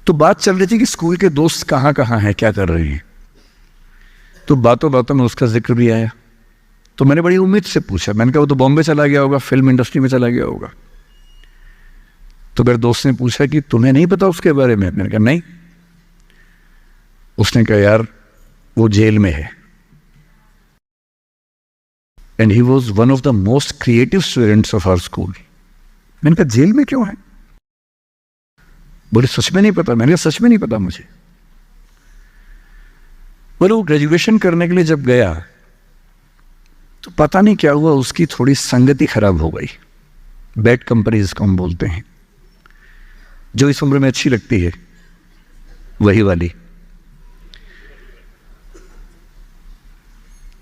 तो बात चल रही थी कि स्कूल के दोस्त कहाँ कहाँ हैं, क्या कर रहे हैं। तो बातों बातों में उसका जिक्र भी आया। तो मैंने बड़ी उम्मीद से पूछा, मैंने कहा वो तो बॉम्बे चला गया होगा, फिल्म इंडस्ट्री में चला गया होगा। तो मेरे दोस्त ने पूछा कि तुम्हें नहीं पता उसके बारे में? मैंने कहा नहीं। उसने कहा यार वो जेल में है, and he was one of the most creative students of our school. मैंने कहा जेल में क्यों है? बोले सच में नहीं पता। मैंने कहा सच में नहीं पता मुझे। बोले वो ग्रेजुएशन करने के लिए जब गया तो पता नहीं क्या हुआ, उसकी थोड़ी संगति खराब हो गई। बैड कंपनी जिसको हम बोलते हैं, जो इस उम्र में अच्छी लगती है, वही वाली।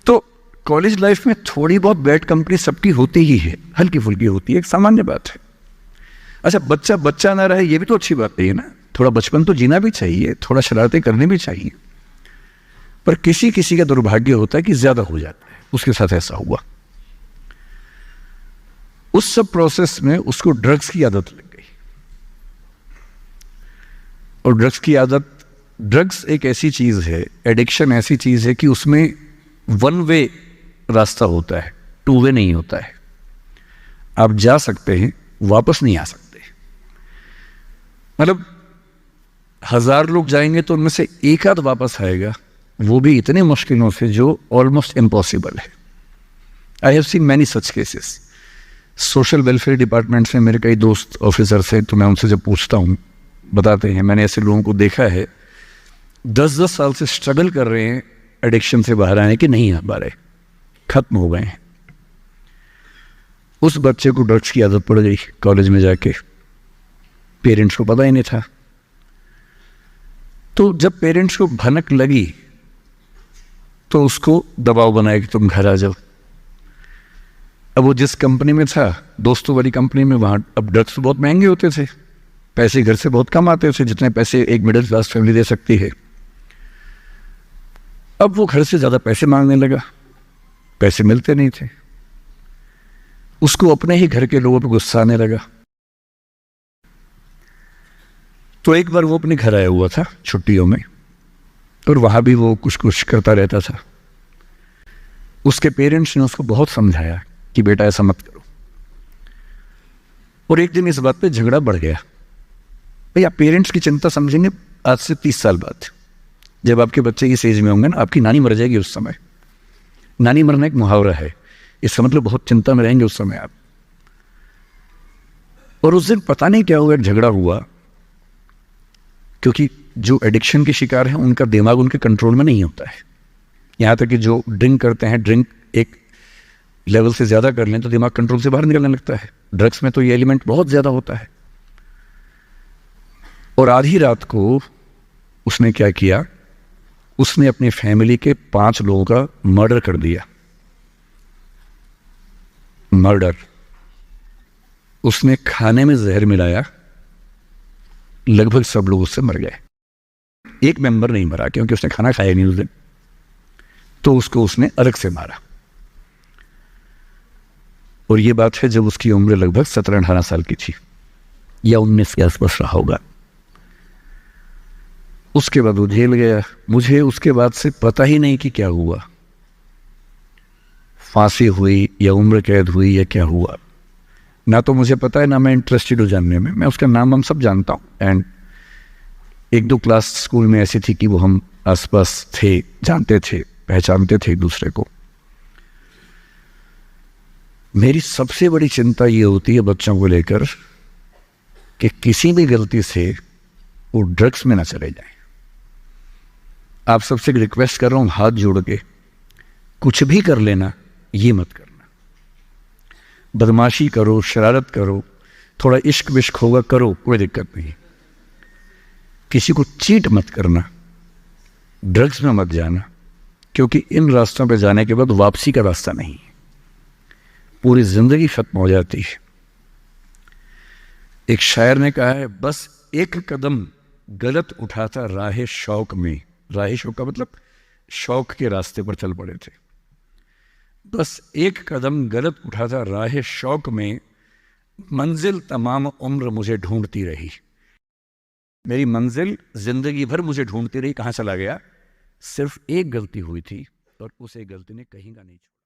तो कॉलेज लाइफ में थोड़ी बहुत बैड कंपनी सबकी होती ही है, हल्की फुल्की होती है, एक सामान्य बात है। अच्छा, बच्चा बच्चा ना रहे ये भी तो अच्छी बात नहीं है ना। थोड़ा बचपन तो जीना भी चाहिए, थोड़ा शरारतें करनी भी चाहिए। पर किसी किसी का दुर्भाग्य होता है कि ज्यादा हो जाता है। उसके साथ ऐसा हुआ। उस सब प्रोसेस में उसको ड्रग्स की आदत लग गई। और ड्रग्स की आदत, ड्रग्स एक ऐसी चीज है, एडिक्शन ऐसी चीज है कि उसमें वन वे रास्ता होता है, टू वे नहीं होता है। आप जा सकते हैं, वापस नहीं आ सकते। मतलब 1000 लोग जाएंगे तो उनमें से एक आध वापस आएगा, वो भी इतने मुश्किलों से जो ऑलमोस्ट इम्पॉसिबल है। I have seen many such cases. Social welfare department से मेरे कई दोस्त ऑफिसर से, तो मैं उनसे जब पूछता हूँ बताते हैं, मैंने ऐसे लोगों को देखा है 10-10 साल से स्ट्रगल कर रहे हैं एडिक्शन से बाहर आने के, नहीं आ पा रहे, खत्म हो गए हैं। उस बच्चे को ड्रग्स की आदत पड़ गई कॉलेज में जाके, पेरेंट्स को पता ही नहीं था। तो जब पेरेंट्स को भनक लगी तो उसको दबाव बनाया कि तुम घर आ जाओ। अब वो जिस कंपनी में था, दोस्तों वाली कंपनी में, वहां अब ड्रग्स बहुत महंगे होते थे, पैसे घर से बहुत कम आते थे, जितने पैसे एक मिडिल क्लास फैमिली दे सकती है। अब वो घर से ज्यादा पैसे मांगने लगा, पैसे मिलते नहीं थे। उसको अपने ही घर के लोगों पर गुस्सा आने लगा। तो एक बार वो अपने घर आया हुआ था छुट्टियों में, और वहां भी वो कुछ कुछ करता रहता था। उसके पेरेंट्स ने उसको बहुत समझाया कि बेटा ऐसा मत करो। और एक दिन इस बात पे झगड़ा बढ़ गया। भैया पेरेंट्स की चिंता समझेंगे आज से 30 साल बाद, जब आपके बच्चे की एज में होंगे ना, आपकी नानी मर जाएगी उस समय। नानी मरना एक मुहावरा है, इसका मतलब बहुत चिंता में रहेंगे उस समय आप। और उस दिन पता नहीं क्या हुआ, झगड़ा हुआ, क्योंकि जो एडिक्शन के शिकार हैं उनका दिमाग उनके कंट्रोल में नहीं होता है। यहां तक कि जो ड्रिंक करते हैं, ड्रिंक एक लेवल से ज्यादा कर लें तो दिमाग कंट्रोल से बाहर निकलने लगता है। ड्रग्स में तो ये एलिमेंट बहुत ज्यादा होता है। और आधी रात को उसने क्या किया, उसने अपनी फैमिली के 5 लोगों का मर्डर कर दिया। मर्डर। उसने खाने में जहर मिलाया, लगभग सब लोग उससे मर गए। एक मेंबर नहीं मरा क्योंकि उसने खाना खाया नहीं उस दिन, तो उसको उसने अलग से मारा। और ये बात है जब उसकी उम्र लगभग 17-18 साल की थी, या 19 के आसपास रहा होगा। उसके बाद वो जेल गया। मुझे उसके बाद से पता ही नहीं कि क्या हुआ, फांसी हुई या उम्र कैद हुई या क्या हुआ, ना तो मुझे पता है, ना मैं इंटरेस्टेड हूँ जानने में। मैं उसका नाम हम सब जानता हूँ, एंड 1-2 क्लास स्कूल में ऐसी थी कि वो हम आसपास थे, जानते थे, पहचानते थे एक दूसरे को। मेरी सबसे बड़ी चिंता ये होती है बच्चों को लेकर कि किसी भी गलती से वो ड्रग्स में ना चले जाएं। आप सबसे रिक्वेस्ट कर रहा हूं हाथ जोड़ के, कुछ भी कर लेना, ये मत करना। बदमाशी करो, शरारत करो, थोड़ा इश्क विश्क होगा करो, कोई दिक्कत नहीं। किसी को चीट मत करना, ड्रग्स में मत जाना, क्योंकि इन रास्तों पे जाने के बाद वापसी का रास्ता नहीं है, पूरी जिंदगी खत्म हो जाती है। एक शायर ने कहा है, बस एक कदम गलत उठाता राह शौक में, राह शौक का मतलब शौक के रास्ते पर चल पड़े थे। बस एक कदम गलत उठाता राह शौक में, मंजिल तमाम उम्र मुझे ढूंढती रही। मेरी मंजिल जिंदगी भर मुझे ढूंढती रही, कहाँ चला गया। सिर्फ एक गलती हुई थी और उस एक गलती ने कहीं का नहीं छोड़ा।